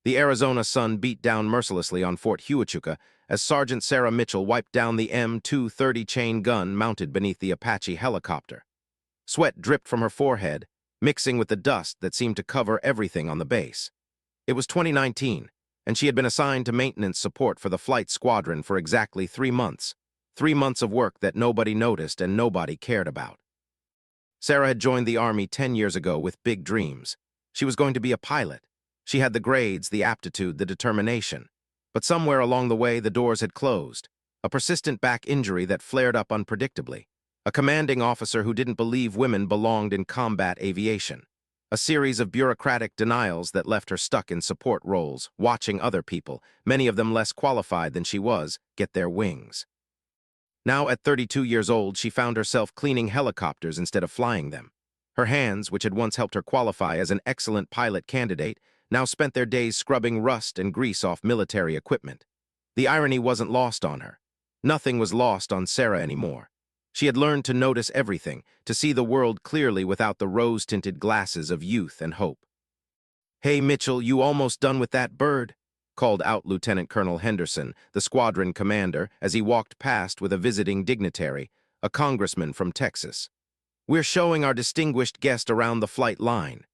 The Arizona sun beat down mercilessly on Fort Huachuca as Sergeant Sarah Mitchell wiped down the M230 chain gun mounted beneath the Apache helicopter. Sweat dripped from her forehead, mixing with the dust that seemed to cover everything on the base. It was 2019, and she had been assigned to maintenance support for the flight squadron for exactly 3 months. 3 months of work that nobody noticed and nobody cared about. Sarah had joined the Army 10 years ago with big dreams. She was going to be a pilot. She had the grades, the aptitude, the determination. But somewhere along the way, the doors had closed. A persistent back injury that flared up unpredictably. A commanding officer who didn't believe women belonged in combat aviation. A series of bureaucratic denials that left her stuck in support roles, watching other people, many of them less qualified than she was, get their wings. Now, at 32 years old, she found herself cleaning helicopters instead of flying them. Her hands, which had once helped her qualify as an excellent pilot candidate, now spent their days scrubbing rust and grease off military equipment. The irony wasn't lost on her. Nothing was lost on Sarah anymore. She had learned to notice everything, to see the world clearly without the rose-tinted glasses of youth and hope. "Hey, Mitchell, you almost done with that bird?" called out Lieutenant Colonel Henderson, the squadron commander, as he walked past with a visiting dignitary, a congressman from Texas. "We're showing our distinguished guest around the flight line."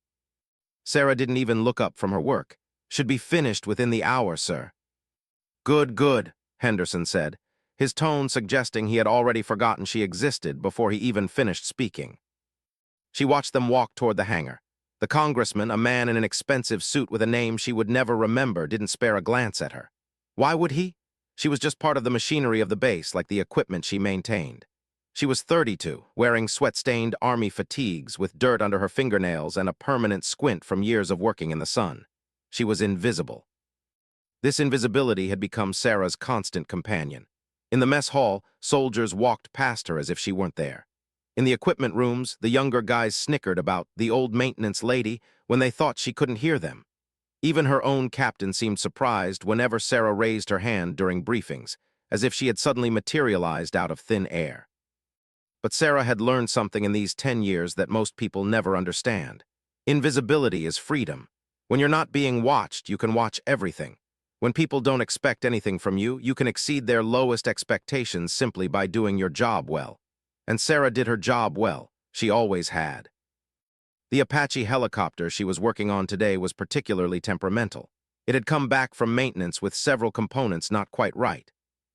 Sarah didn't even look up from her work. "Should be finished within the hour, sir." "Good, good," Henderson said, his tone suggesting he had already forgotten she existed before he even finished speaking. She watched them walk toward the hangar. The congressman, a man in an expensive suit with a name she would never remember, didn't spare a glance at her. Why would he? She was just part of the machinery of the base, like the equipment she maintained. She was 32, wearing sweat-stained army fatigues with dirt under her fingernails and a permanent squint from years of working in the sun. She was invisible. This invisibility had become Sarah's constant companion. In the mess hall, soldiers walked past her as if she weren't there. In the equipment rooms, the younger guys snickered about the old maintenance lady when they thought she couldn't hear them. Even her own captain seemed surprised whenever Sarah raised her hand during briefings, as if she had suddenly materialized out of thin air. But Sarah had learned something in these 10 years that most people never understand. Invisibility is freedom. When you're not being watched, you can watch everything. When people don't expect anything from you, you can exceed their lowest expectations simply by doing your job well. And Sarah did her job well. She always had. The Apache helicopter she was working on today was particularly temperamental. It had come back from maintenance with several components not quite right.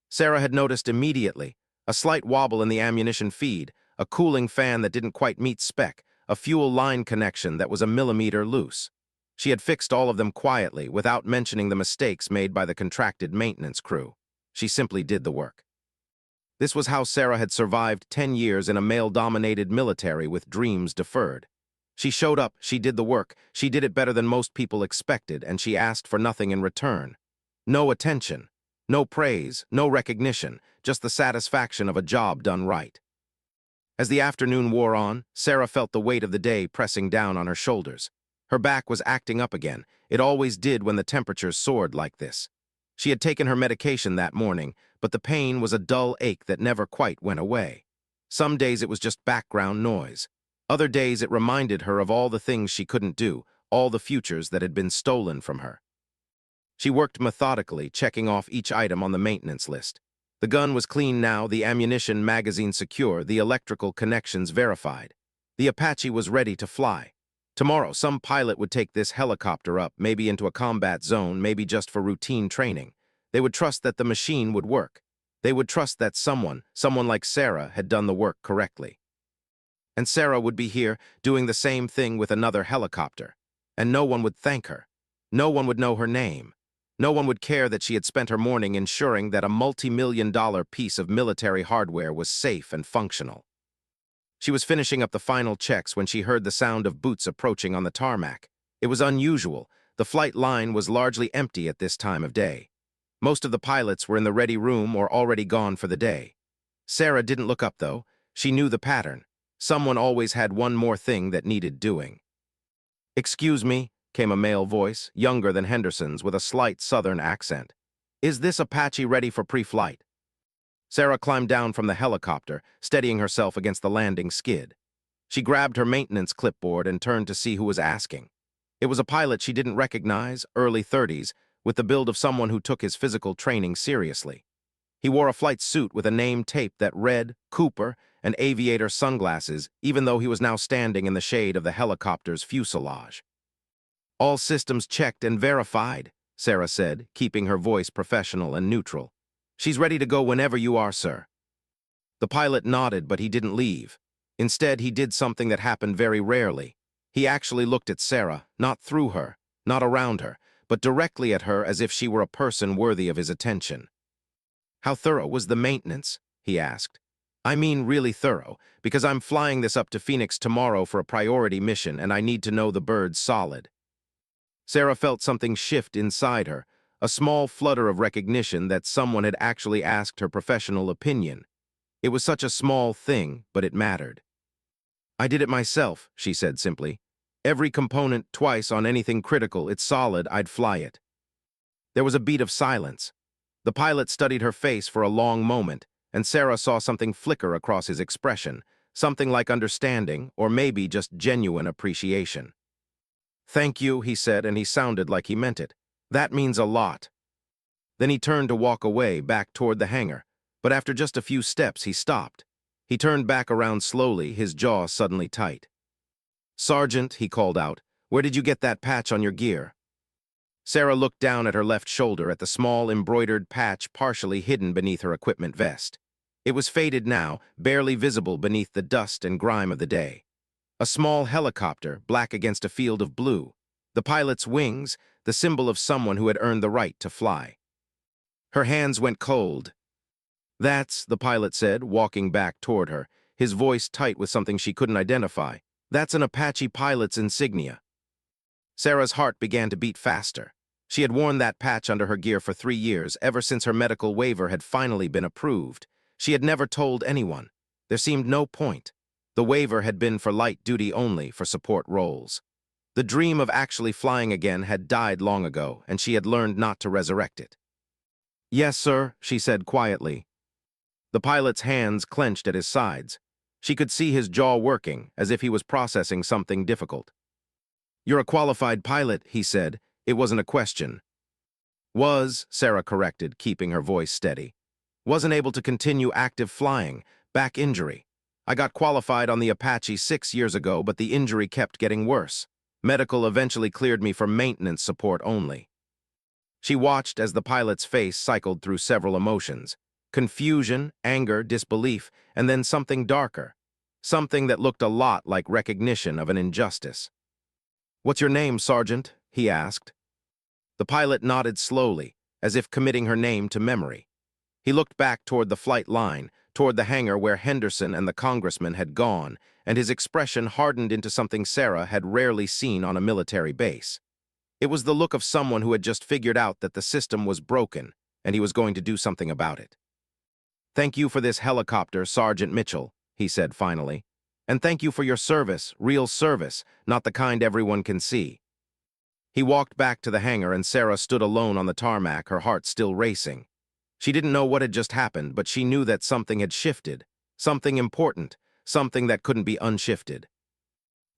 Sarah had noticed immediately a slight wobble in the ammunition feed, a cooling fan that didn't quite meet spec, a fuel line connection that was a millimeter loose. She had fixed all of them quietly, without mentioning the mistakes made by the contracted maintenance crew. She simply did the work. This was how Sarah had survived 10 years in a male-dominated military with dreams deferred. She showed up, she did the work, she did it better than most people expected, and she asked for nothing in return. No attention, no praise, no recognition, just the satisfaction of a job done right. As the afternoon wore on, Sarah felt the weight of the day pressing down on her shoulders. Her back was acting up again. It always did when the temperatures soared like this. She had taken her medication that morning, but the pain was a dull ache that never quite went away. Some days it was just background noise. Other days it reminded her of all the things she couldn't do, all the futures that had been stolen from her. She worked methodically, checking off each item on the maintenance list. The gun was clean now, the ammunition magazine secure, the electrical connections verified. The Apache was ready to fly. Tomorrow, some pilot would take this helicopter up, maybe into a combat zone, maybe just for routine training. They would trust that the machine would work. They would trust that someone like Sarah, had done the work correctly. And Sarah would be here, doing the same thing with another helicopter. And no one would thank her. No one would know her name. No one would care that she had spent her morning ensuring that a multi-million-dollar piece of military hardware was safe and functional. She was finishing up the final checks when she heard the sound of boots approaching on the tarmac. It was unusual. The flight line was largely empty at this time of day. Most of the pilots were in the ready room or already gone for the day. Sarah didn't look up, though. She knew the pattern. Someone always had one more thing that needed doing. "Excuse me," came a male voice, younger than Henderson's, with a slight southern accent. "Is this Apache ready for pre-flight?" Sarah climbed down from the helicopter, steadying herself against the landing skid. She grabbed her maintenance clipboard and turned to see who was asking. It was a pilot she didn't recognize, early 30s, with the build of someone who took his physical training seriously. He wore a flight suit with a name taped that read Cooper and aviator sunglasses, even though he was now standing in the shade of the helicopter's fuselage. "All systems checked and verified," Sarah said, keeping her voice professional and neutral. "She's ready to go whenever you are, sir." The pilot nodded, but he didn't leave. Instead, he did something that happened very rarely. He actually looked at Sarah, not through her, not around her, but directly at her as if she were a person worthy of his attention. "How thorough was the maintenance?" he asked. "I mean really thorough, because I'm flying this up to Phoenix tomorrow for a priority mission and I need to know the bird's solid." Sarah felt something shift inside her, a small flutter of recognition that someone had actually asked her professional opinion. It was such a small thing, but it mattered. "I did it myself," she said simply. "Every component, twice on anything critical, it's solid, I'd fly it." There was a beat of silence. The pilot studied her face for a long moment, and Sarah saw something flicker across his expression, something like understanding, or maybe just genuine appreciation. "Thank you," he said, and he sounded like he meant it. "That means a lot." Then he turned to walk away, back toward the hangar, but after just a few steps, he stopped. He turned back around slowly, his jaw suddenly tight. "Sergeant," he called out, "where did you get that patch on your gear?" Sarah looked down at her left shoulder at the small embroidered patch partially hidden beneath her equipment vest. It was faded now, barely visible beneath the dust and grime of the day. A small helicopter, black against a field of blue. The pilot's wings, the symbol of someone who had earned the right to fly. Her hands went cold. "That's," the pilot said, walking back toward her, his voice tight with something she couldn't identify. "That's an Apache pilot's insignia." Sarah's heart began to beat faster. She had worn that patch under her gear for 3 years, ever since her medical waiver had finally been approved. She had never told anyone. There seemed no point. The waiver had been for light duty only, for support roles. The dream of actually flying again had died long ago, and she had learned not to resurrect it. "Yes, sir," she said quietly. The pilot's hands clenched at his sides. She could see his jaw working, as if he was processing something difficult. "You're a qualified pilot," he said. It wasn't a question. "Was," Sarah corrected, keeping her voice steady. "Wasn't able to continue active flying, back injury. I got qualified on the Apache 6 years ago, but the injury kept getting worse. Medical eventually cleared me for maintenance support only." She watched as the pilot's face cycled through several emotions. Confusion, anger, disbelief, and then something darker. Something that looked a lot like recognition of an injustice. "What's your name, Sergeant?" he asked. The pilot nodded slowly, as if committing her name to memory. He looked back toward the flight line, toward the hangar where Henderson and the congressman had gone, and his expression hardened into something Sarah had rarely seen on a military base. It was the look of someone who had just figured out that the system was broken, and he was going to do something about it. "Thank you for this helicopter, Sergeant Mitchell," he said finally. "And thank you for your service, real service, not the kind everyone can see." He walked back to the hangar and Sarah stood alone on the tarmac, her heart still racing. She didn't know what had just happened, but she knew that something had shifted, something important, something that couldn't be unshifted.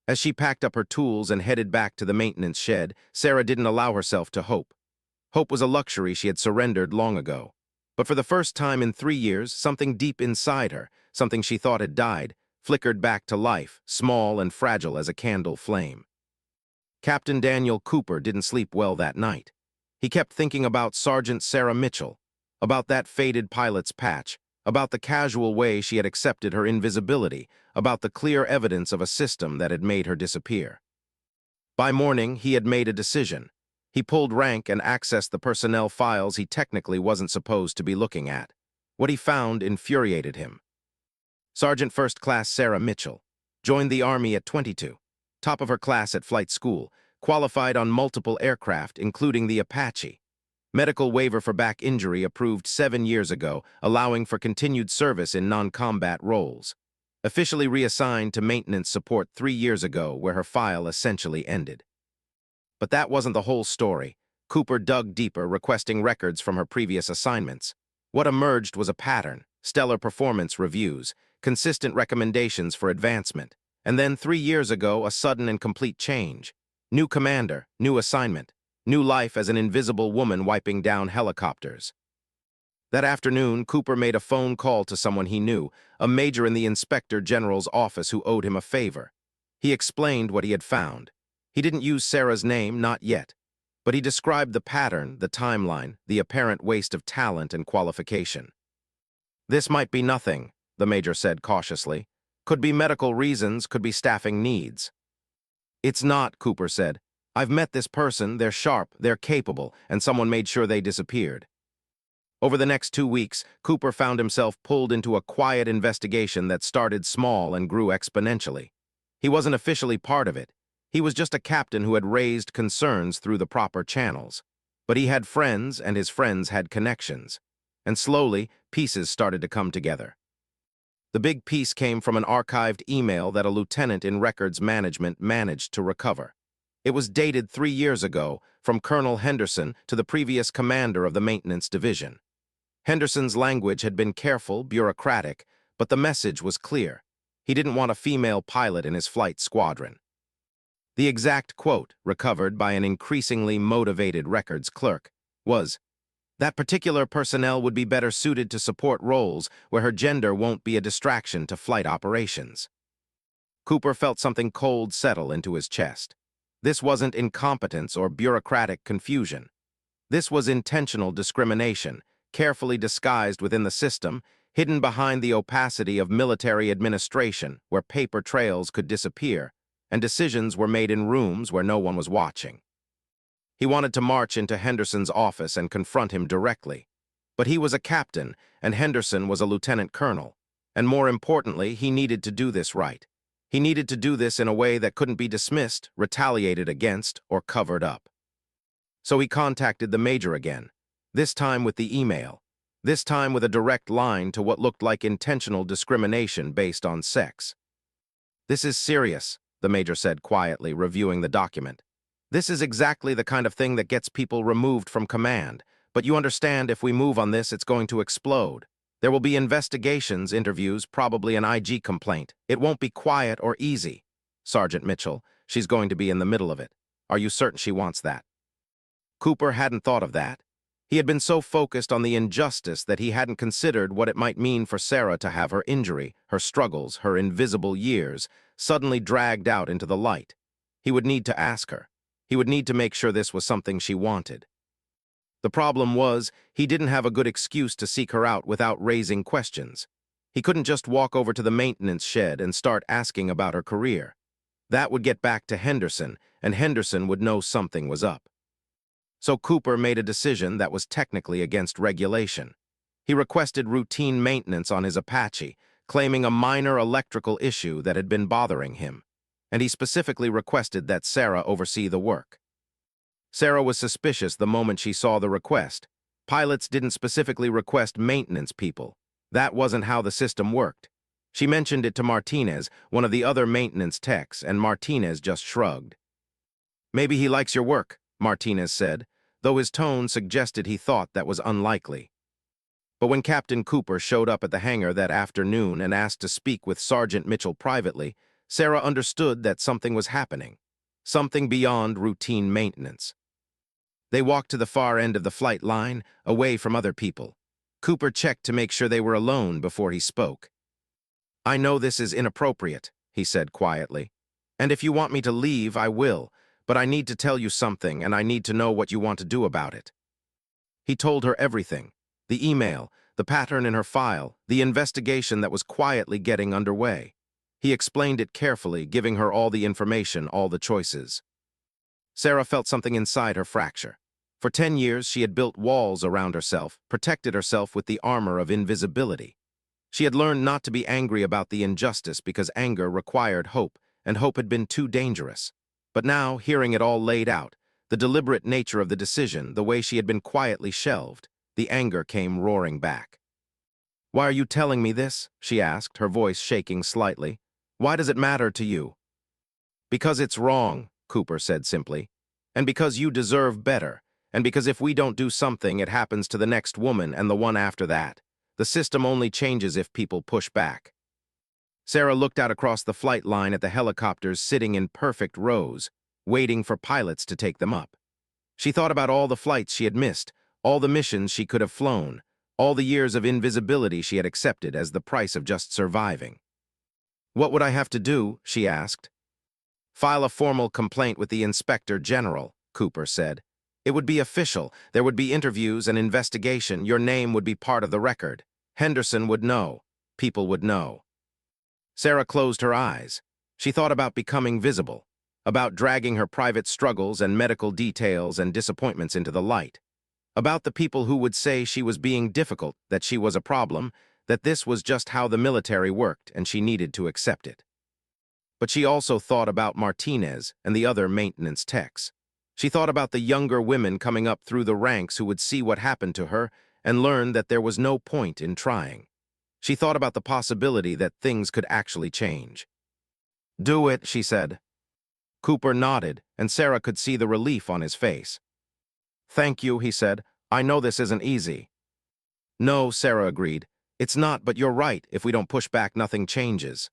As she packed up her tools and headed back to the maintenance shed, Sarah didn't allow herself to hope. Hope was a luxury she had surrendered long ago. But for the first time in 3 years, something deep inside her, something she thought had died, flickered back to life, small and fragile as a candle flame. Captain Daniel Cooper didn't sleep well that night. He kept thinking about Sergeant Sarah Mitchell, about that faded pilot's patch, about the casual way she had accepted her invisibility, about the clear evidence of a system that had made her disappear. By morning, he had made a decision. He pulled rank and accessed the personnel files he technically wasn't supposed to be looking at. What he found infuriated him. Sergeant First Class Sarah Mitchell joined the Army at 22, top of her class at flight school, qualified on multiple aircraft, including the Apache. Medical waiver for back injury approved 7 years ago, allowing for continued service in non-combat roles. Officially reassigned to maintenance support 3 years ago, where her file essentially ended. But that wasn't the whole story. Cooper dug deeper, requesting records from her previous assignments. What emerged was a pattern: stellar performance reviews, consistent recommendations for advancement, and then 3 years ago, a sudden and complete change. New commander, new assignment, new life as an invisible woman wiping down helicopters. That afternoon, Cooper made a phone call to someone he knew, a major in the Inspector General's office who owed him a favor. He explained what he had found. He didn't use Sarah's name, not yet, but he described the pattern, the timeline, the apparent waste of talent and qualification. This might be nothing, the major said cautiously. Could be medical reasons, could be staffing needs. It's not, Cooper said. I've met this person, they're sharp, they're capable, and someone made sure they disappeared. Over the next 2 weeks, Cooper found himself pulled into a quiet investigation that started small and grew exponentially. He wasn't officially part of it. He was just a captain who had raised concerns through the proper channels. But he had friends, and his friends had connections. And slowly, pieces started to come together. The big piece came from an archived email that a lieutenant in records management managed to recover. It was dated 3 years ago, from Colonel Henderson to the previous commander of the maintenance division. Henderson's language had been careful, bureaucratic, but the message was clear. He didn't want a female pilot in his flight squadron. The exact quote, recovered by an increasingly motivated records clerk, was, "That particular personnel would be better suited to support roles where her gender won't be a distraction to flight operations." Cooper felt something cold settle into his chest. This wasn't incompetence or bureaucratic confusion. This was intentional discrimination, carefully disguised within the system, hidden behind the opacity of military administration, where paper trails could disappear, and decisions were made in rooms where no one was watching. He wanted to march into Henderson's office and confront him directly. But he was a captain, and Henderson was a lieutenant colonel. And more importantly, he needed to do this right. He needed to do this in a way that couldn't be dismissed, retaliated against, or covered up. So he contacted the major again, this time with the email, this time with a direct line to what looked like intentional discrimination based on sex. "This is serious," the major said quietly, reviewing the document. "This is exactly the kind of thing that gets people removed from command, but you understand if we move on this, it's going to explode. There will be investigations, interviews, probably an IG complaint. It won't be quiet or easy. Sergeant Mitchell, she's going to be in the middle of it. Are you certain she wants that?" Cooper hadn't thought of that. He had been so focused on the injustice that he hadn't considered what it might mean for Sarah to have her injury, her struggles, her invisible years, suddenly dragged out into the light. He would need to ask her. He would need to make sure this was something she wanted. The problem was, he didn't have a good excuse to seek her out without raising questions. He couldn't just walk over to the maintenance shed and start asking about her career. That would get back to Henderson, and Henderson would know something was up. So Cooper made a decision that was technically against regulation. He requested routine maintenance on his Apache, claiming a minor electrical issue that had been bothering him, and he specifically requested that Sarah oversee the work. Sarah was suspicious the moment she saw the request. Pilots didn't specifically request maintenance people. That wasn't how the system worked. She mentioned it to Martinez, one of the other maintenance techs, and Martinez just shrugged. "Maybe he likes your work," Martinez said, though his tone suggested he thought that was unlikely. But when Captain Cooper showed up at the hangar that afternoon and asked to speak with Sergeant Mitchell privately, Sarah understood that something was happening, something beyond routine maintenance. They walked to the far end of the flight line, away from other people. Cooper checked to make sure they were alone before he spoke. "I know this is inappropriate," he said quietly, "and if you want me to leave, I will. But I need to tell you something, and I need to know what you want to do about it." He told her everything. The email, the pattern in her file, the investigation that was quietly getting underway. He explained it carefully, giving her all the information, all the choices. Sarah felt something inside her fracture. For 10 years, she had built walls around herself, protected herself with the armor of invisibility. She had learned not to be angry about the injustice because anger required hope, and hope had been too dangerous. But now, hearing it all laid out, the deliberate nature of the decision, the way she had been quietly shelved, the anger came roaring back. "Why are you telling me this?" she asked, her voice shaking slightly. "Why does it matter to you?" "Because it's wrong," Cooper said simply. "And because you deserve better. And because if we don't do something, it happens to the next woman and the one after that. The system only changes if people push back." Sarah looked out across the flight line at the helicopters sitting in perfect rows, waiting for pilots to take them up. She thought about all the flights she had missed, all the missions she could have flown, all the years of invisibility she had accepted as the price of just surviving. "What would I have to do?" she asked. "File a formal complaint with the Inspector General," Cooper said. "It would be official. There would be interviews and investigation. Your name would be part of the record. Henderson would know. People would know." Sarah closed her eyes. She thought about becoming visible, about dragging her private struggles and medical details and disappointments into the light, about the people who would say she was being difficult, that she was a problem, that this was just how the military worked and she needed to accept it. But she also thought about Martinez and the other maintenance techs. She thought about the younger women coming up through the ranks who would see what happened to her and learn that there was no point in trying. She thought about the possibility that things could actually change. "Do it," she said. Cooper nodded, and Sarah could see the relief on his face. "Thank you," he said. "I know this isn't easy." "No," Sarah agreed. "It's not, but you're right. If we don't push back, nothing changes."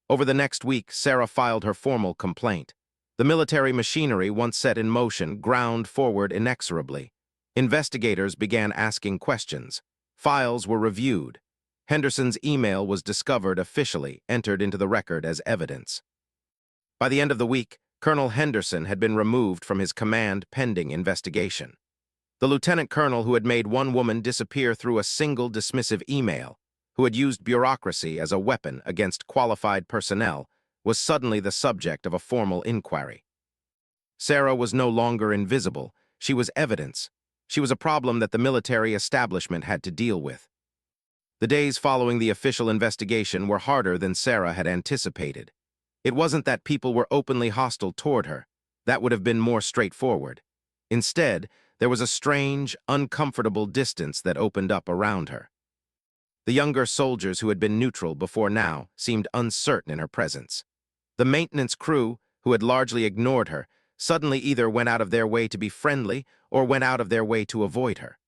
Over the next week, Sarah filed her formal complaint. The military machinery, once set in motion, ground forward inexorably. Investigators began asking questions. Files were reviewed. Henderson's email was discovered officially, entered into the record as evidence. By the end of the week, Colonel Henderson had been removed from his command pending investigation. The lieutenant colonel who had made one woman disappear through a single dismissive email, who had used bureaucracy as a weapon against qualified personnel, was suddenly the subject of a formal inquiry. Sarah was no longer invisible. She was evidence. She was a problem that the military establishment had to deal with. The days following the official investigation were harder than Sarah had anticipated. It wasn't that people were openly hostile toward her. That would have been more straightforward. Instead, there was a strange, uncomfortable distance that opened up around her. The younger soldiers who had been neutral before now seemed uncertain in her presence. The maintenance crew, who had largely ignored her, suddenly either went out of their way to be friendly or went out of their way to avoid her.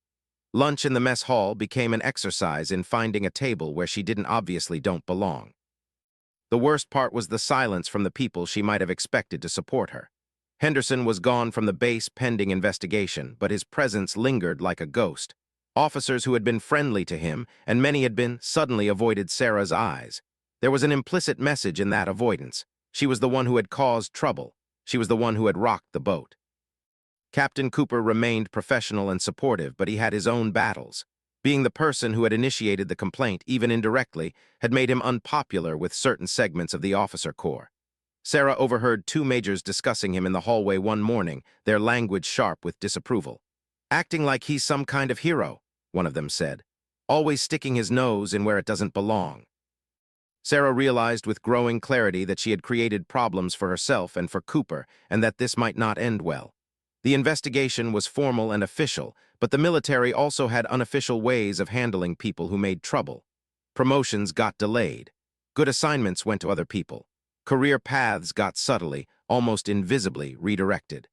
Lunch in the mess hall became an exercise in finding a table where she didn't obviously don't belong. The worst part was the silence from the people she might have expected to support her. Henderson was gone from the base pending investigation, but his presence lingered like a ghost. Officers who had been friendly to him, and many had been, suddenly avoided Sarah's eyes. There was an implicit message in that avoidance. She was the one who had caused trouble. She was the one who had rocked the boat. Captain Cooper remained professional and supportive, but he had his own battles. Being the person who had initiated the complaint, even indirectly, had made him unpopular with certain segments of the officer corps. Sarah overheard two majors discussing him in the hallway one morning, their language sharp with disapproval. "Acting like he's some kind of hero," one of them said. "Always sticking his nose in where it doesn't belong." Sarah realized with growing clarity that she had created problems for herself and for Cooper, and that this might not end well. The investigation was formal and official, but the military also had unofficial ways of handling people who made trouble. Promotions got delayed. Good assignments went to other people. Career paths got subtly, almost invisibly, redirected.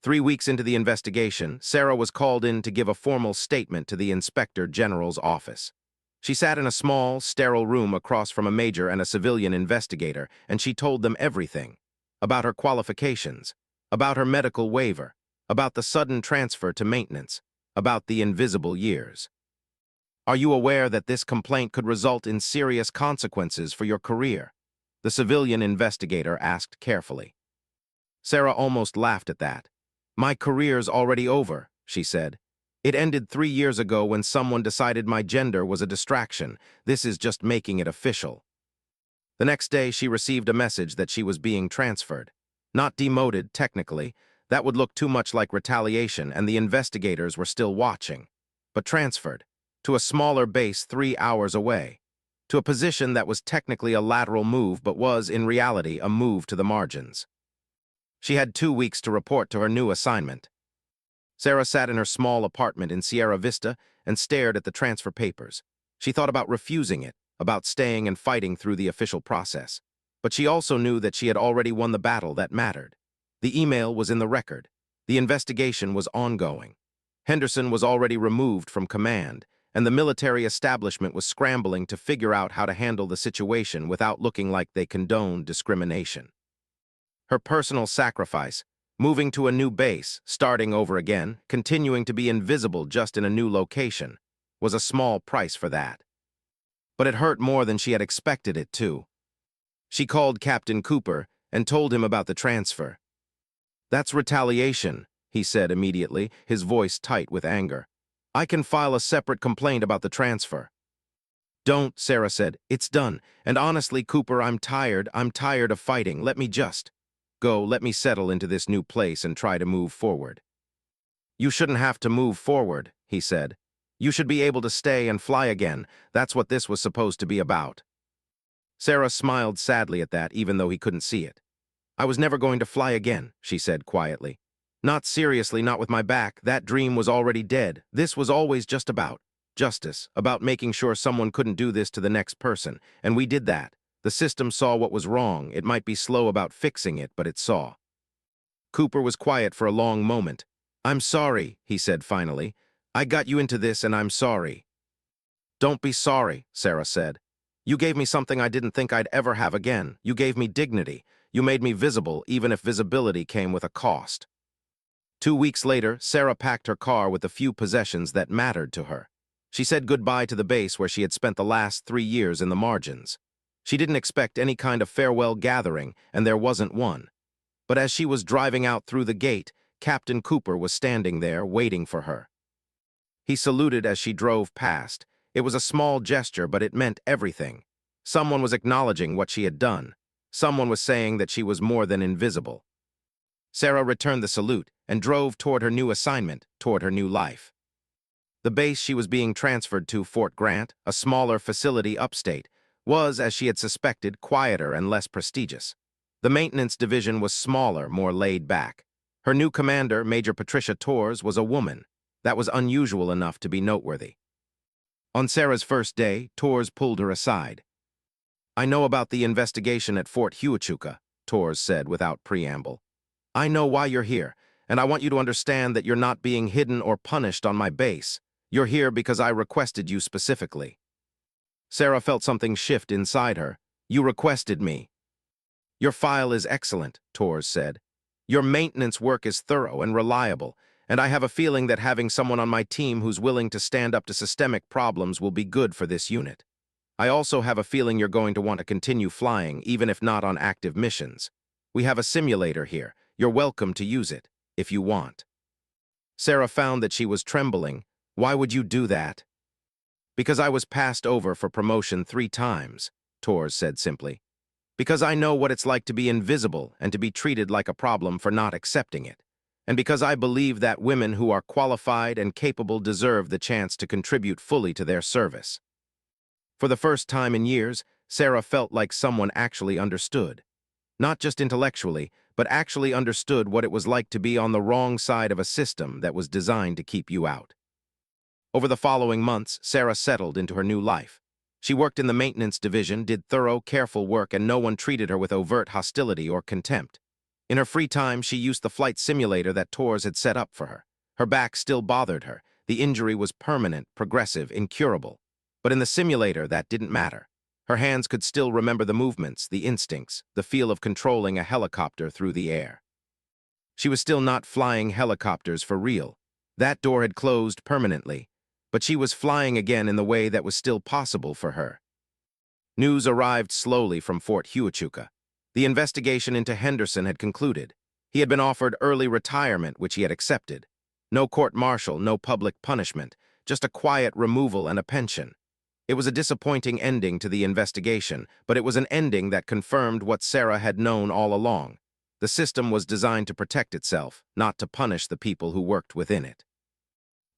3 weeks into the investigation, Sarah was called in to give a formal statement to the Inspector General's office. She sat in a small, sterile room across from a major and a civilian investigator, and she told them everything. About her qualifications, about her medical waiver, about the sudden transfer to maintenance, about the invisible years. "Are you aware that this complaint could result in serious consequences for your career?" the civilian investigator asked carefully. Sarah almost laughed at that. "My career's already over," she said. "It ended 3 years ago when someone decided my gender was a distraction. This is just making it official." The next day, she received a message that she was being transferred. Not demoted, technically. That would look too much like retaliation, and the investigators were still watching. But transferred to a smaller base 3 hours away, to a position that was technically a lateral move but was, in reality, a move to the margins. She had 2 weeks to report to her new assignment. Sarah sat in her small apartment in Sierra Vista and stared at the transfer papers. She thought about refusing it, about staying and fighting through the official process. But she also knew that she had already won the battle that mattered. The email was in the record. The investigation was ongoing. Henderson was already removed from command, and the military establishment was scrambling to figure out how to handle the situation without looking like they condoned discrimination. Her personal sacrifice, moving to a new base, starting over again, continuing to be invisible just in a new location, was a small price for that. But it hurt more than she had expected it to. She called Captain Cooper and told him about the transfer. "That's retaliation," he said immediately, his voice tight with anger. "I can file a separate complaint about the transfer." "Don't," Sarah said. "It's done. And honestly, Cooper, I'm tired. I'm tired of fighting. Let me just go. Let me settle into this new place and try to move forward." "You shouldn't have to move forward," he said. "You should be able to stay and fly again. That's what this was supposed to be about." Sarah smiled sadly at that, even though he couldn't see it. "I was never going to fly again," she said quietly. "Not seriously, not with my back. That dream was already dead. This was always just about justice, about making sure someone couldn't do this to the next person. And we did that. The system saw what was wrong. It might be slow about fixing it, but it saw." Cooper was quiet for a long moment. "I'm sorry," he said finally. "I got you into this and I'm sorry." "Don't be sorry," Sarah said. "You gave me something I didn't think I'd ever have again. You gave me dignity. You made me visible, even if visibility came with a cost." 2 weeks later, Sarah packed her car with the few possessions that mattered to her. She said goodbye to the base where she had spent the last 3 years in the margins. She didn't expect any kind of farewell gathering, and there wasn't one. But as she was driving out through the gate, Captain Cooper was standing there, waiting for her. He saluted as she drove past. It was a small gesture, but it meant everything. Someone was acknowledging what she had done. Someone was saying that she was more than invisible. Sarah returned the salute and drove toward her new assignment, toward her new life. The base she was being transferred to, Fort Grant, a smaller facility upstate, was, as she had suspected, quieter and less prestigious. The maintenance division was smaller, more laid back. Her new commander, Major Patricia Torres, was a woman. That was unusual enough to be noteworthy. On Sarah's first day, Torres pulled her aside. "I know about the investigation at Fort Huachuca," Torres said without preamble. "I know why you're here, and I want you to understand that you're not being hidden or punished on my base. You're here because I requested you specifically." Sarah felt something shift inside her. "You requested me." "Your file is excellent," Torres said. "Your maintenance work is thorough and reliable, and I have a feeling that having someone on my team who's willing to stand up to systemic problems will be good for this unit. I also have a feeling you're going to want to continue flying, even if not on active missions. We have a simulator here. You're welcome to use it, if you want." Sarah found that she was trembling. "Why would you do that?" "Because I was passed over for promotion 3 times, Torres said simply. "Because I know what it's like to be invisible and to be treated like a problem for not accepting it. And because I believe that women who are qualified and capable deserve the chance to contribute fully to their service." For the first time in years, Sarah felt like someone actually understood. Not just intellectually, but actually understood what it was like to be on the wrong side of a system that was designed to keep you out. Over the following months, Sarah settled into her new life. She worked in the maintenance division, did thorough, careful work, and no one treated her with overt hostility or contempt. In her free time, she used the flight simulator that Torres had set up for her. Her back still bothered her. The injury was permanent, progressive, incurable. But in the simulator, that didn't matter. Her hands could still remember the movements, the instincts, the feel of controlling a helicopter through the air. She was still not flying helicopters for real. That door had closed permanently, but she was flying again in the way that was still possible for her. News arrived slowly from Fort Huachuca. The investigation into Henderson had concluded. He had been offered early retirement, which he had accepted. No court-martial, no public punishment, just a quiet removal and a pension. It was a disappointing ending to the investigation, but it was an ending that confirmed what Sarah had known all along. The system was designed to protect itself, not to punish the people who worked within it.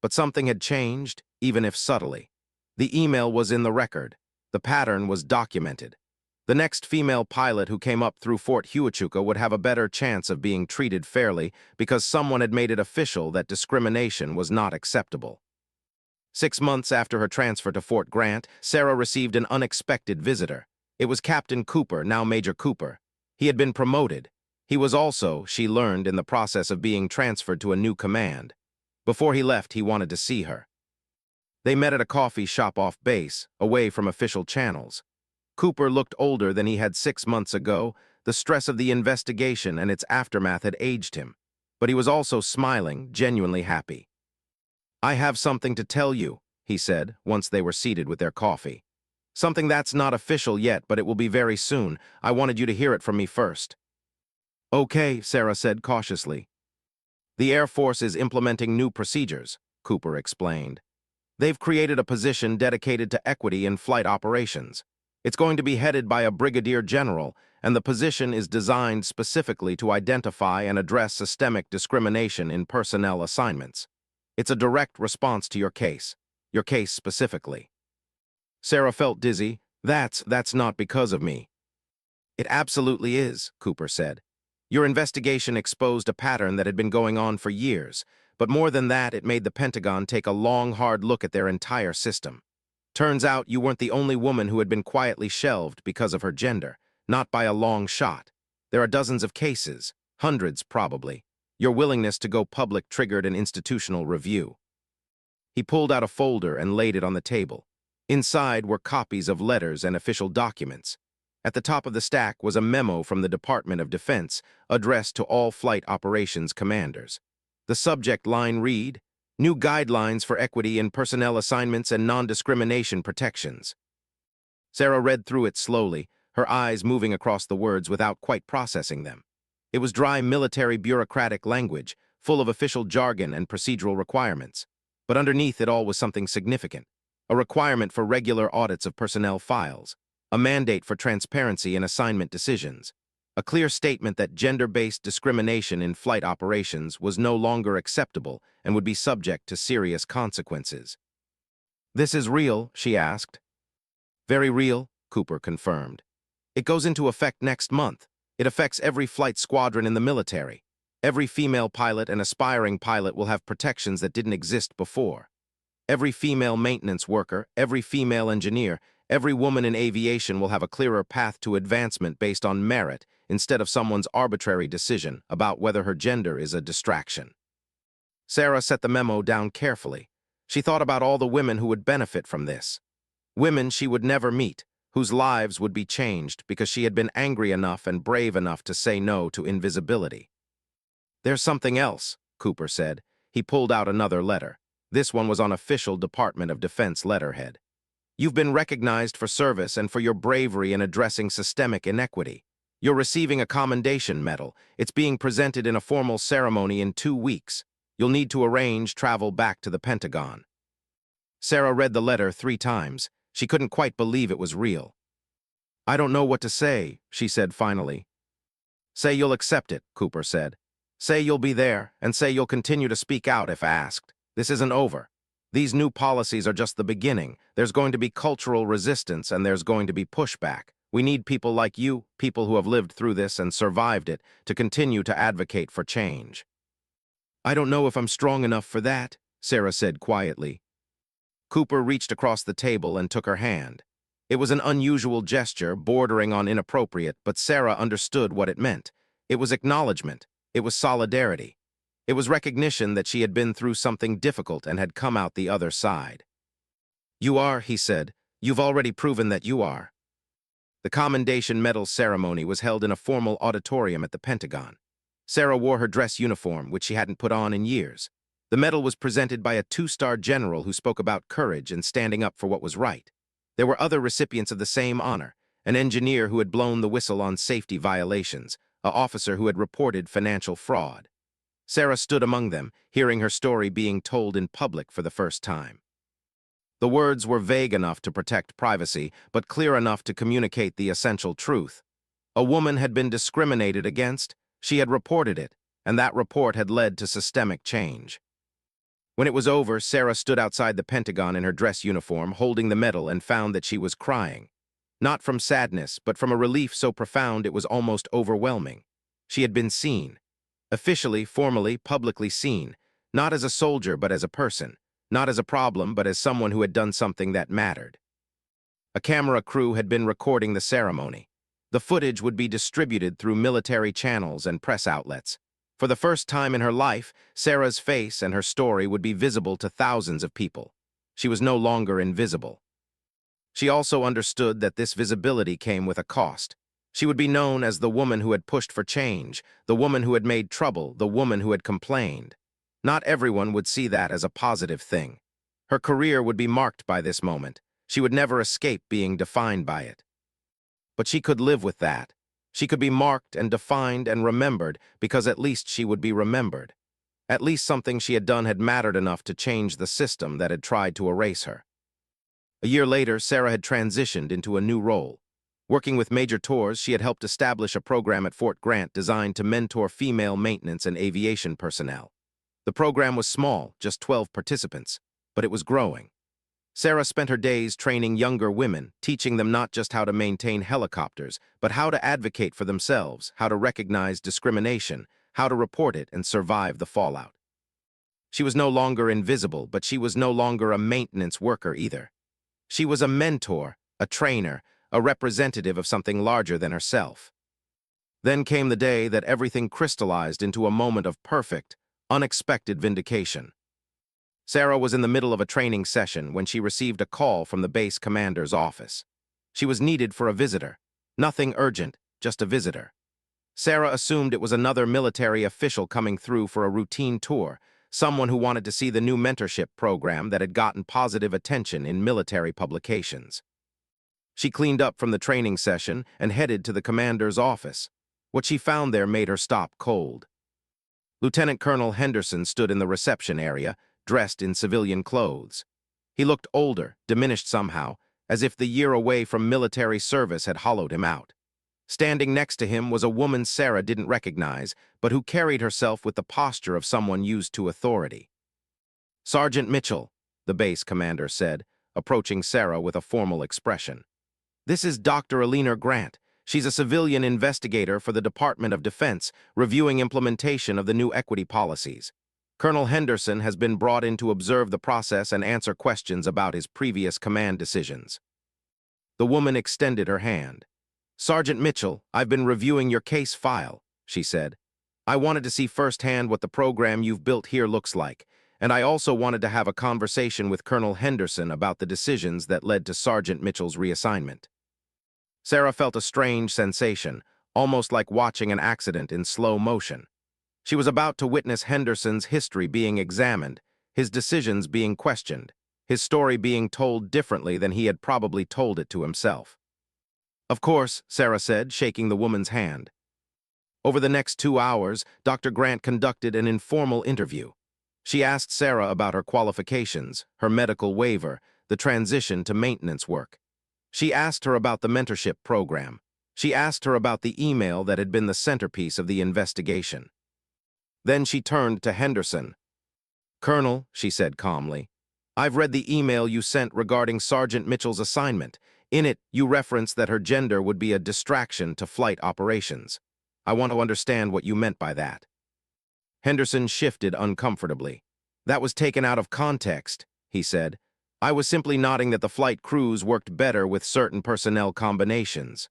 But something had changed, even if subtly. The email was in the record. The pattern was documented. The next female pilot who came up through Fort Huachuca would have a better chance of being treated fairly because someone had made it official that discrimination was not acceptable. 6 months after her transfer to Fort Grant, Sarah received an unexpected visitor. It was Captain Cooper, now Major Cooper. He had been promoted. He was also, she learned, in the process of being transferred to a new command. Before he left, he wanted to see her. They met at a coffee shop off base, away from official channels. Cooper looked older than he had 6 months ago. The stress of the investigation and its aftermath had aged him, but he was also smiling, genuinely happy. "I have something to tell you," he said, once they were seated with their coffee. "Something that's not official yet, but it will be very soon. I wanted you to hear it from me first." "Okay," Sarah said cautiously. "The Air Force is implementing new procedures," Cooper explained. "They've created a position dedicated to equity in flight operations. It's going to be headed by a brigadier general, and the position is designed specifically to identify and address systemic discrimination in personnel assignments. It's a direct response to your case specifically." Sarah felt dizzy. That's not because of me." "It absolutely is," Cooper said. "Your investigation exposed a pattern that had been going on for years, but more than that, it made the Pentagon take a long, hard look at their entire system. Turns out you weren't the only woman who had been quietly shelved because of her gender, not by a long shot. There are dozens of cases, hundreds probably. Your willingness to go public triggered an institutional review." He pulled out a folder and laid it on the table. Inside were copies of letters and official documents. At the top of the stack was a memo from the Department of Defense addressed to all flight operations commanders. The subject line read, "New Guidelines for Equity in Personnel Assignments and Non-Discrimination Protections." Sarah read through it slowly, her eyes moving across the words without quite processing them. It was dry military bureaucratic language, full of official jargon and procedural requirements. But underneath it all was something significant. A requirement for regular audits of personnel files, a mandate for transparency in assignment decisions, a clear statement that gender-based discrimination in flight operations was no longer acceptable and would be subject to serious consequences. "This is real?" she asked. "Very real," Cooper confirmed. "It goes into effect next month. It affects every flight squadron in the military. Every female pilot and aspiring pilot will have protections that didn't exist before. Every female maintenance worker, every female engineer, every woman in aviation will have a clearer path to advancement based on merit instead of someone's arbitrary decision about whether her gender is a distraction." Sarah set the memo down carefully. She thought about all the women who would benefit from this. Women she would never meet, whose lives would be changed because she had been angry enough and brave enough to say no to invisibility. "There's something else," Cooper said. He pulled out another letter. This one was on official Department of Defense letterhead. "You've been recognized for service and for your bravery in addressing systemic inequity. You're receiving a commendation medal. It's being presented in a formal ceremony in 2 weeks. You'll need to arrange travel back to the Pentagon." Sarah read the letter 3 times. She couldn't quite believe it was real. "I don't know what to say," she said finally. "Say you'll accept it," Cooper said. "Say you'll be there, and say you'll continue to speak out if asked. This isn't over. These new policies are just the beginning. There's going to be cultural resistance, and there's going to be pushback. We need people like you, people who have lived through this and survived it, to continue to advocate for change." "I don't know if I'm strong enough for that," Sarah said quietly. Cooper reached across the table and took her hand. It was an unusual gesture, bordering on inappropriate, but Sarah understood what it meant. It was acknowledgement. It was solidarity. It was recognition that she had been through something difficult and had come out the other side. "You are," he said. "You've already proven that you are." The commendation medal ceremony was held in a formal auditorium at the Pentagon. Sarah wore her dress uniform, which she hadn't put on in years. The medal was presented by a 2-star general who spoke about courage and standing up for what was right. There were other recipients of the same honor, an engineer who had blown the whistle on safety violations, an officer who had reported financial fraud. Sarah stood among them, hearing her story being told in public for the first time. The words were vague enough to protect privacy, but clear enough to communicate the essential truth. A woman had been discriminated against, she had reported it, and that report had led to systemic change. When it was over, Sarah stood outside the Pentagon in her dress uniform, holding the medal, and found that she was crying. Not from sadness, but from a relief so profound it was almost overwhelming. She had been seen. Officially, formally, publicly seen, not as a soldier but as a person, not as a problem but as someone who had done something that mattered. A camera crew had been recording the ceremony. The footage would be distributed through military channels and press outlets. For the first time in her life, Sarah's face and her story would be visible to thousands of people. She was no longer invisible. She also understood that this visibility came with a cost. She would be known as the woman who had pushed for change, the woman who had made trouble, the woman who had complained. Not everyone would see that as a positive thing. Her career would be marked by this moment. She would never escape being defined by it. But she could live with that. She could be marked and defined and remembered because at least she would be remembered. At least something she had done had mattered enough to change the system that had tried to erase her. A year later, Sarah had transitioned into a new role. Working with Major Tours, she had helped establish a program at Fort Grant designed to mentor female maintenance and aviation personnel. The program was small, just 12 participants, but it was growing. Sarah spent her days training younger women, teaching them not just how to maintain helicopters, but how to advocate for themselves, how to recognize discrimination, how to report it and survive the fallout. She was no longer invisible, but she was no longer a maintenance worker either. She was a mentor, a trainer, a representative of something larger than herself. Then came the day that everything crystallized into a moment of perfect, unexpected vindication. Sarah was in the middle of a training session when she received a call from the base commander's office. She was needed for a visitor. Nothing urgent, just a visitor. Sarah assumed it was another military official coming through for a routine tour, someone who wanted to see the new mentorship program that had gotten positive attention in military publications. She cleaned up from the training session and headed to the commander's office. What she found there made her stop cold. Lieutenant Colonel Henderson stood in the reception area, dressed in civilian clothes. He looked older, diminished somehow, as if the year away from military service had hollowed him out. Standing next to him was a woman Sarah didn't recognize, but who carried herself with the posture of someone used to authority. "Sergeant Mitchell," the base commander said, approaching Sarah with a formal expression. "This is Dr. Alina Grant. She's a civilian investigator for the Department of Defense, reviewing implementation of the new equity policies. Colonel Henderson has been brought in to observe the process and answer questions about his previous command decisions." The woman extended her hand. "Sergeant Mitchell, I've been reviewing your case file," she said. "I wanted to see firsthand what the program you've built here looks like, and I also wanted to have a conversation with Colonel Henderson about the decisions that led to Sergeant Mitchell's reassignment." Sarah felt a strange sensation, almost like watching an accident in slow motion. She was about to witness Henderson's history being examined, his decisions being questioned, his story being told differently than he had probably told it to himself. "Of course," Sarah said, shaking the woman's hand. Over the next 2 hours, Dr. Grant conducted an informal interview. She asked Sarah about her qualifications, her medical waiver, the transition to maintenance work. She asked her about the mentorship program. She asked her about the email that had been the centerpiece of the investigation. Then she turned to Henderson. "Colonel," she said calmly, "I've read the email you sent regarding Sergeant Mitchell's assignment. In it, you referenced that her gender would be a distraction to flight operations. I want to understand what you meant by that." Henderson shifted uncomfortably. "That was taken out of context," he said. "I was simply noting that the flight crews worked better with certain personnel combinations."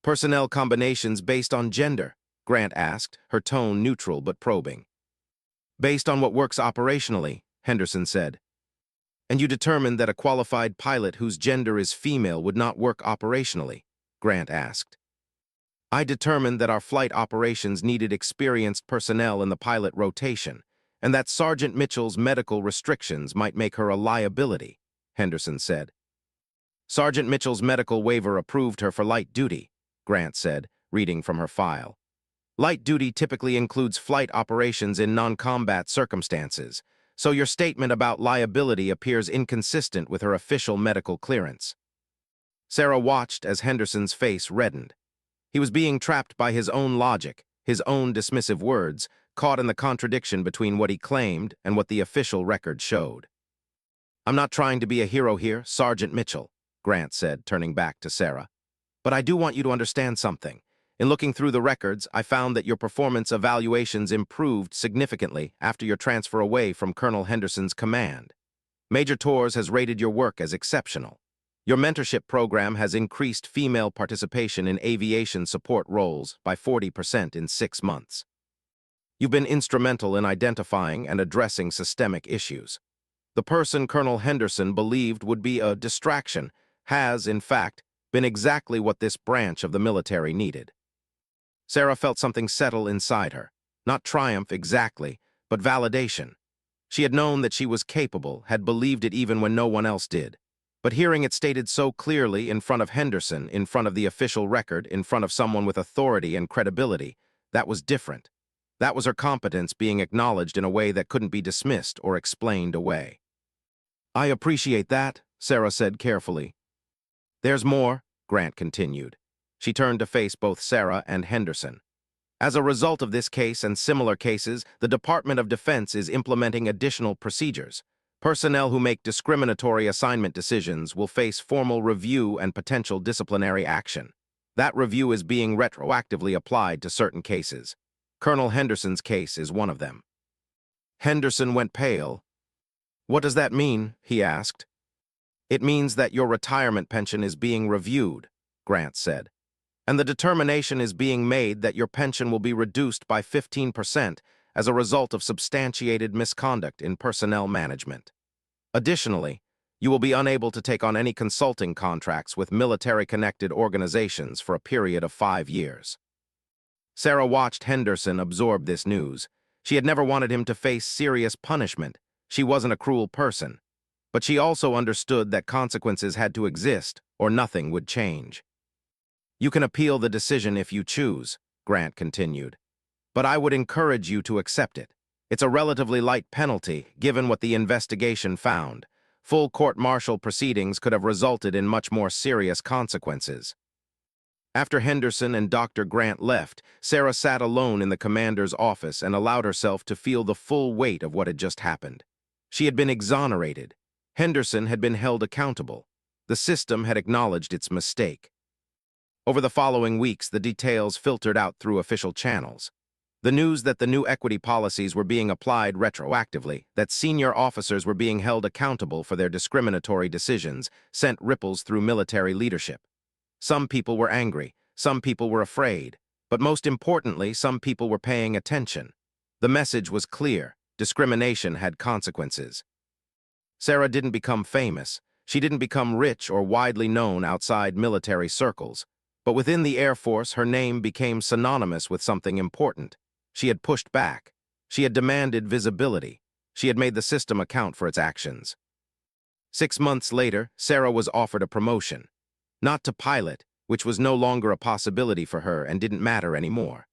"Personnel combinations based on gender?" Grant asked, her tone neutral but probing. "Based on what works operationally," Henderson said. "And you determined that a qualified pilot whose gender is female would not work operationally?" Grant asked. "I determined that our flight operations needed experienced personnel in the pilot rotation, and that Sergeant Mitchell's medical restrictions might make her a liability," Henderson said. "Sergeant Mitchell's medical waiver approved her for light duty," Grant said, reading from her file. "Light duty typically includes flight operations in non-combat circumstances, so your statement about liability appears inconsistent with her official medical clearance." Sarah watched as Henderson's face reddened. He was being trapped by his own logic, his own dismissive words, caught in the contradiction between what he claimed and what the official record showed. "I'm not trying to be a hero here, Sergeant Mitchell," Grant said, turning back to Sarah. "But I do want you to understand something. In looking through the records, I found that your performance evaluations improved significantly after your transfer away from Colonel Henderson's command. Major Tours has rated your work as exceptional. Your mentorship program has increased female participation in aviation support roles by 40% in 6 months. You've been instrumental in identifying and addressing systemic issues. The person Colonel Henderson believed would be a distraction has, in fact, been exactly what this branch of the military needed. Sarah felt something settle inside her. Not triumph exactly, but validation. She had known that she was capable, had believed it even when no one else did. But hearing it stated so clearly in front of Henderson, in front of the official record, in front of someone with authority and credibility, that was different. That was her competence being acknowledged in a way that couldn't be dismissed or explained away. "I appreciate that," Sarah said carefully. "There's more," Grant continued. She turned to face both Sarah and Henderson. "As a result of this case and similar cases, the Department of Defense is implementing additional procedures. Personnel who make discriminatory assignment decisions will face formal review and potential disciplinary action. That review is being retroactively applied to certain cases. Colonel Henderson's case is one of them." Henderson went pale. "What does that mean?" he asked. "It means that your retirement pension is being reviewed," Grant said. "And the determination is being made that your pension will be reduced by 15% as a result of substantiated misconduct in personnel management. Additionally, you will be unable to take on any consulting contracts with military-connected organizations for a period of 5 years." Sarah watched Henderson absorb this news. She had never wanted him to face serious punishment. She wasn't a cruel person. But she also understood that consequences had to exist, or nothing would change. "You can appeal the decision if you choose," Grant continued. "But I would encourage you to accept it. It's a relatively light penalty, given what the investigation found. Full court-martial proceedings could have resulted in much more serious consequences." After Henderson and Dr. Grant left, Sarah sat alone in the commander's office and allowed herself to feel the full weight of what had just happened. She had been exonerated. Henderson had been held accountable. The system had acknowledged its mistake. Over the following weeks, the details filtered out through official channels. The news that the new equity policies were being applied retroactively, that senior officers were being held accountable for their discriminatory decisions, sent ripples through military leadership. Some people were angry, some people were afraid, but most importantly, some people were paying attention. The message was clear: discrimination had consequences. Sarah didn't become famous. She didn't become rich or widely known outside military circles. But within the Air Force, her name became synonymous with something important. She had pushed back. She had demanded visibility. She had made the system account for its actions. 6 months later, Sarah was offered a promotion. Not to pilot, which was no longer a possibility for her and didn't matter anymore,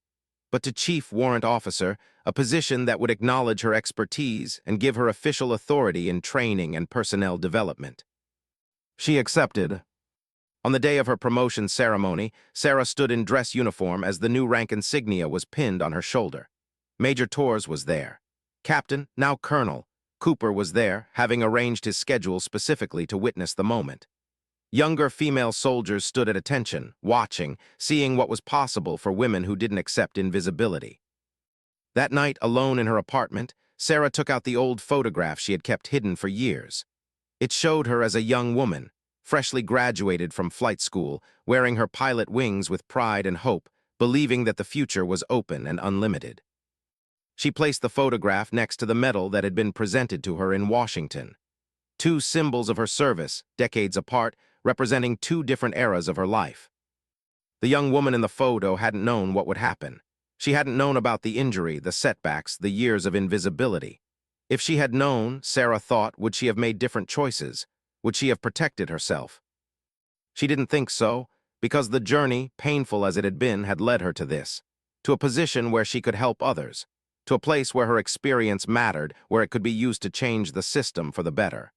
but to chief warrant officer, a position that would acknowledge her expertise and give her official authority in training and personnel development. She accepted. On the day of her promotion ceremony, Sarah stood in dress uniform as the new rank insignia was pinned on her shoulder. Major Torres was there. Captain, now Colonel, Cooper was there, having arranged his schedule specifically to witness the moment. Younger female soldiers stood at attention, watching, seeing what was possible for women who didn't accept invisibility. That night, alone in her apartment, Sarah took out the old photograph she had kept hidden for years. It showed her as a young woman, freshly graduated from flight school, wearing her pilot wings with pride and hope, believing that the future was open and unlimited. She placed the photograph next to the medal that had been presented to her in Washington. 2 symbols of her service, decades apart, representing 2 different eras of her life. The young woman in the photo hadn't known what would happen. She hadn't known about the injury, the setbacks, the years of invisibility. If she had known, Sarah thought, would she have made different choices? Would she have protected herself? She didn't think so, because the journey, painful as it had been, had led her to this, to a position where she could help others, to a place where her experience mattered, where it could be used to change the system for the better.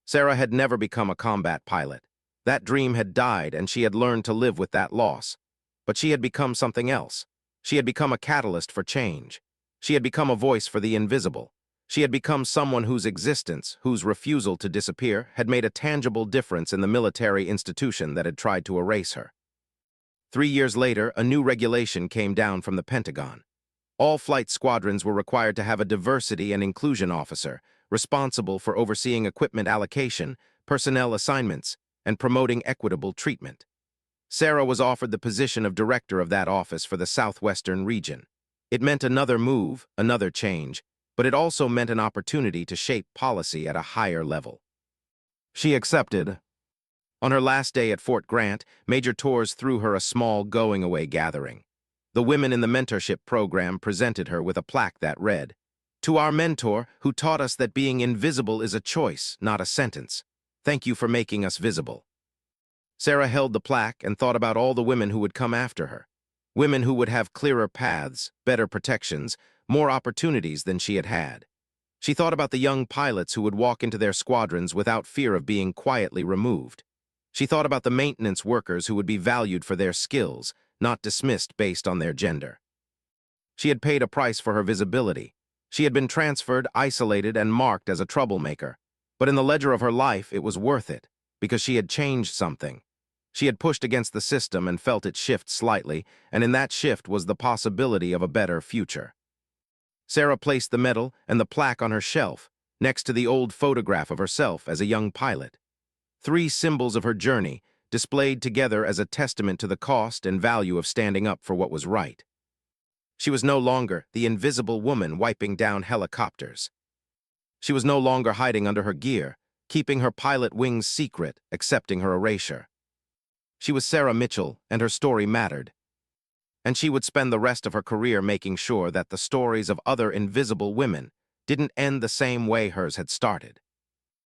Sarah had never become a combat pilot. That dream had died, and she had learned to live with that loss. But she had become something else. She had become a catalyst for change. She had become a voice for the invisible. She had become someone whose existence, whose refusal to disappear, had made a tangible difference in the military institution that had tried to erase her. 3 years later, a new regulation came down from the Pentagon. All flight squadrons were required to have a diversity and inclusion officer, responsible for overseeing equipment allocation, personnel assignments, and promoting equitable treatment. Sarah was offered the position of director of that office for the Southwestern region. It meant another move, another change, but it also meant an opportunity to shape policy at a higher level. She accepted. On her last day at Fort Grant, Major Torres threw her a small going-away gathering. The women in the mentorship program presented her with a plaque that read, "To our mentor, who taught us that being invisible is a choice, not a sentence. Thank you for making us visible." Sarah held the plaque and thought about all the women who would come after her. Women who would have clearer paths, better protections, more opportunities than she had had. She thought about the young pilots who would walk into their squadrons without fear of being quietly removed. She thought about the maintenance workers who would be valued for their skills, not dismissed based on their gender. She had paid a price for her visibility. She had been transferred, isolated, and marked as a troublemaker. But in the ledger of her life, it was worth it, because she had changed something. She had pushed against the system and felt it shift slightly, and in that shift was the possibility of a better future. Sarah placed the medal and the plaque on her shelf, next to the old photograph of herself as a young pilot. 3 symbols of her journey, displayed together as a testament to the cost and value of standing up for what was right. She was no longer the invisible woman wiping down helicopters. She was no longer hiding under her gear, keeping her pilot wings secret, accepting her erasure. She was Sarah Mitchell, and her story mattered. And she would spend the rest of her career making sure that the stories of other invisible women didn't end the same way hers had started.